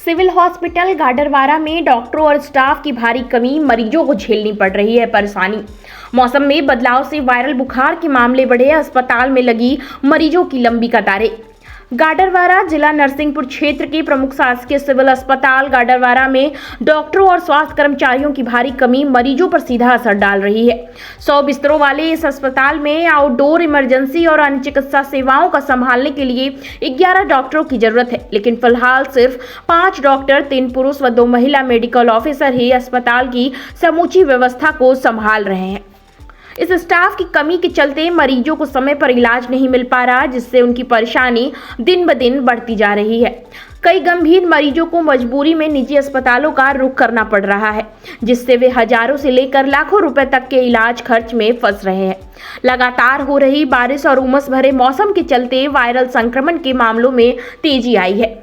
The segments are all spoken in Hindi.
सिविल हॉस्पिटल गाडरवारा में डॉक्टरों और स्टाफ की भारी कमी, मरीजों को झेलनी पड़ रही है परेशानी। मौसम में बदलाव से वायरल बुखार के मामले बढ़े, अस्पताल में लगी मरीजों की लंबी कतारें। गाडरवारा जिला नरसिंहपुर क्षेत्र के प्रमुख शासकीय सिविल अस्पताल गाडरवारा में डॉक्टरों और स्वास्थ्य कर्मचारियों की भारी कमी मरीजों पर सीधा असर डाल रही है। 100 बिस्तरों वाले इस अस्पताल में आउटडोर इमरजेंसी और अन्य चिकित्सा सेवाओं का संभालने के लिए 11 डॉक्टरों की जरूरत है, लेकिन फिलहाल सिर्फ 5 डॉक्टर, 3 पुरुष व 2 महिला मेडिकल ऑफिसर ही अस्पताल की समूची व्यवस्था को संभाल रहे हैं। इस स्टाफ की कमी के चलते मरीजों को समय पर इलाज नहीं मिल पा रहा, जिससे उनकी परेशानी दिन ब दिन बढ़ती जा रही है। कई गंभीर मरीजों को मजबूरी में निजी अस्पतालों का रुख करना पड़ रहा है, जिससे वे हजारों से लेकर लाखों रुपए तक के इलाज खर्च में फंस रहे हैं। लगातार हो रही बारिश और उमस भरे मौसम के चलते वायरल संक्रमण के मामलों में तेजी आई है।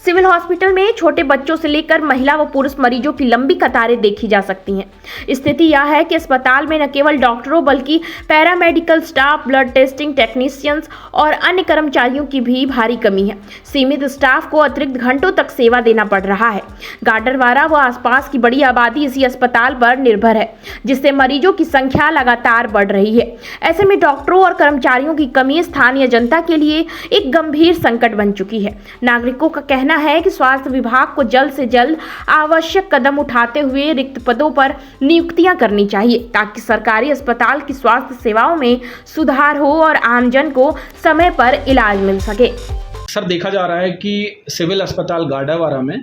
सिविल हॉस्पिटल में छोटे बच्चों से लेकर महिला व पुरुष मरीजों की लंबी कतारें देखी जा सकती हैं। स्थिति यह है कि अस्पताल में न केवल डॉक्टरों बल्कि paramedical staff, blood testing technicians और अन्य कर्मचारियों की भी भारी कमी है। सीमित स्टाफ को अतिरिक्त घंटों तक सेवा देना पड़ रहा है। गाडरवारा व आसपास की बड़ी आबादी इसी अस्पताल पर निर्भर है, जिससे मरीजों की संख्या लगातार बढ़ रही है। ऐसे में डॉक्टरों और कर्मचारियों की कमी स्थानीय जनता के लिए एक गंभीर संकट बन चुकी है। नागरिकों का कहना है कि स्वास्थ्य विभाग को जल्द से जल्द आवश्यक कदम उठाते हुए रिक्त पदों पर नियुक्तियां करनी चाहिए, ताकि सरकारी अस्पताल की स्वास्थ्य सेवाओं में सुधार हो और आमजन को समय पर इलाज मिल सके। सर, देखा जा रहा है कि सिविल अस्पताल गाडरवारा में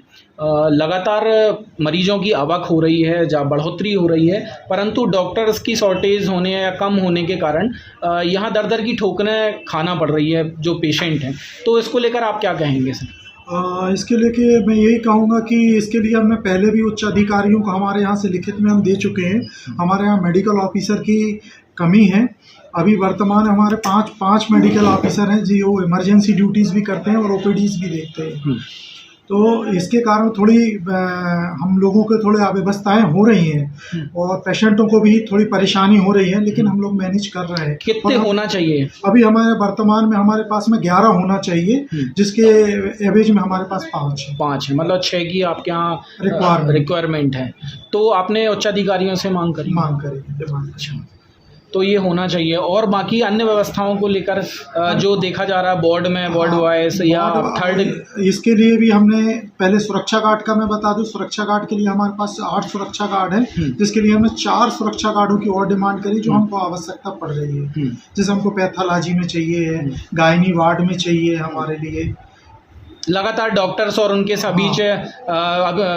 लगातार मरीजों की आवक हो रही है, जहाँ बढ़ोतरी हो रही है, परंतु डॉक्टर्स की शॉर्टेज होने या कम होने के कारण यहाँ दर की ठोकरें खाना पड़ रही है जो पेशेंट हैं। तो इसको लेकर आप क्या कहेंगे सर? इसके लेके मैं यही कहूँगा कि इसके लिए हमने पहले भी उच्च अधिकारियों को हमारे यहाँ से लिखित में हम दे चुके हैं। हमारे यहाँ मेडिकल ऑफिसर की कमी है। अभी वर्तमान हमारे पाँच मेडिकल ऑफिसर हैं जो इमरजेंसी ड्यूटीज़ भी करते हैं और ओपीडीज़ भी देखते हैं। तो इसके कारण थोड़ी हम लोगों के थोड़े अव्यवस्थाएं हो रही हैं और पेशेंटों को भी थोड़ी परेशानी हो रही है, लेकिन हम लोग मैनेज कर रहे हैं। कितने होना चाहिए? अभी हमारे वर्तमान में हमारे पास में 11 होना चाहिए, जिसके एवरेज में हमारे पास 5 है। मतलब 6 की आपके यहाँ रिक्वायरमेंट है। तो आपने उच्च अधिकारियों से मांग करी? अच्छा, तो ये होना चाहिए। और बाकी अन्य व्यवस्थाओं को लेकर जो देखा जा रहा है बोर्ड में, बोर्ड वाइज या थर्ड, इसके लिए भी हमने पहले सुरक्षा गार्ड का मैं बता दूं, सुरक्षा गार्ड के लिए हमारे पास 8 सुरक्षा गार्ड है, जिसके लिए हमने 4 सुरक्षा गार्डों की और डिमांड करी, जो हमको आवश्यकता पड़ रही है। जैसे हमको पैथोलॉजी में चाहिए, गायनी वार्ड में चाहिए। हमारे लिए लगातार डॉक्टर्स और उनके बीच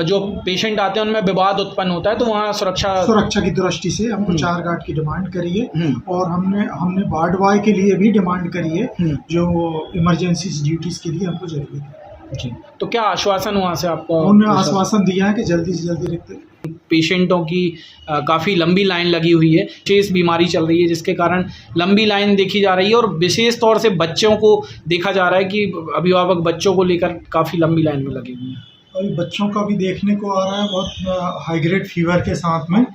जो पेशेंट आते हैं उनमें विवाद उत्पन्न होता है, तो वहाँ सुरक्षा की दृष्टि से हमको 4 गार्ड की डिमांड करी है। और हमने वार्ड बॉय के लिए भी डिमांड करी है, जो इमरजेंसी ड्यूटीज के लिए हमको जरूरी है। जी, तो क्या आश्वासन वहाँ से आपको? उन्होंने आश्वासन दिया है कि जल्दी से जल्दी रिक्त पेशेंटों की काफ़ी लंबी लाइन लगी हुई है। विशेष बीमारी चल रही है जिसके कारण लंबी लाइन देखी जा रही है, और विशेष तौर से बच्चों को देखा जा रहा है कि अभिभावक बच्चों को लेकर काफ़ी लंबी लाइन में लगे हुए हैं। अभी बच्चों का भी देखने को आ रहा है, बहुत हाई ग्रेड फीवर के साथ में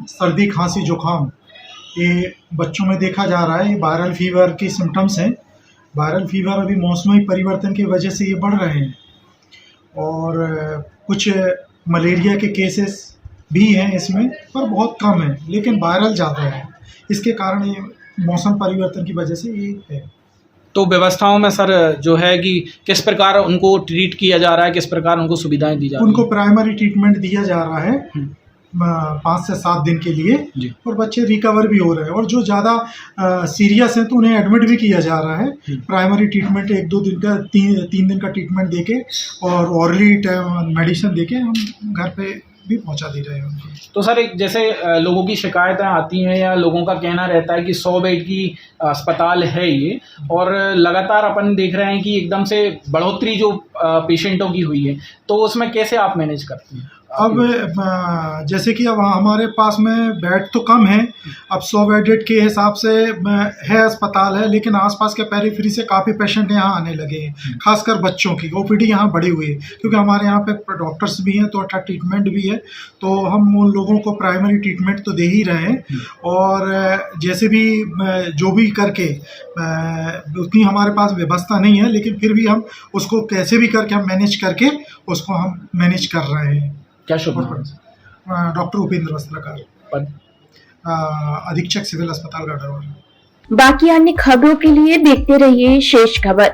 सर्दी, खांसी, जुकाम, ये बच्चों में देखा जा रहा है। ये वायरल फीवर की सिम्टम्स हैं। वायरल फीवर अभी मौसमी परिवर्तन की वजह से ये बढ़ रहे हैं, और कुछ मलेरिया के केसेस भी हैं इसमें, पर बहुत कम है, लेकिन वायरल ज़्यादा है। इसके कारण ये मौसम परिवर्तन की वजह से ये है। तो व्यवस्थाओं में सर जो है कि किस प्रकार उनको ट्रीट किया जा रहा है, किस प्रकार उनको सुविधाएं दी जा रही हैं? उनको प्राइमरी ट्रीटमेंट दिया जा रहा है 5 से 7 दिन के लिए, और बच्चे रिकवर भी हो रहे हैं। और जो ज़्यादा सीरियस हैं तो उन्हें एडमिट भी किया जा रहा है। प्राइमरी ट्रीटमेंट 1-2 दिन का, 3 दिन का ट्रीटमेंट देके और ऑरली मेडिसिन देके हम घर पे भी पहुंचा दे रहे हैं उनको। तो सर, एक जैसे लोगों की शिकायतें आती हैं या लोगों का कहना रहता है कि 100 बेड की अस्पताल है ये, और लगातार अपन देख रहे हैं कि एकदम से बढ़ोतरी जो पेशेंटों की हुई है, तो उसमें कैसे आप मैनेज करते हैं? अब जैसे कि अब हमारे पास में बेड तो कम है, अब 100 बेडेड के हिसाब से है अस्पताल है, लेकिन आसपास के पेरीफेरी से काफ़ी पेशेंट यहाँ आने लगे हैं, खासकर बच्चों की ओपीडी यहाँ बढ़ी हुई है, क्योंकि हमारे यहाँ पे डॉक्टर्स भी हैं तो अच्छा ट्रीटमेंट भी है, तो हम उन लोगों को प्राइमरी ट्रीटमेंट तो दे ही रहे हैं। और जैसे भी जो भी करके उतनी हमारे पास व्यवस्था नहीं है, लेकिन फिर भी हम उसको कैसे भी करके हम मैनेज करके उसको हम मैनेज कर रहे हैं। क्या शुभ नाम? डॉक्टर उपेंद्र वस्त्रकार, पद? अधीक्षक सिविल अस्पताल गाडरवारा। बाकी अन्य खबरों के लिए देखते रहिए शेष खबर।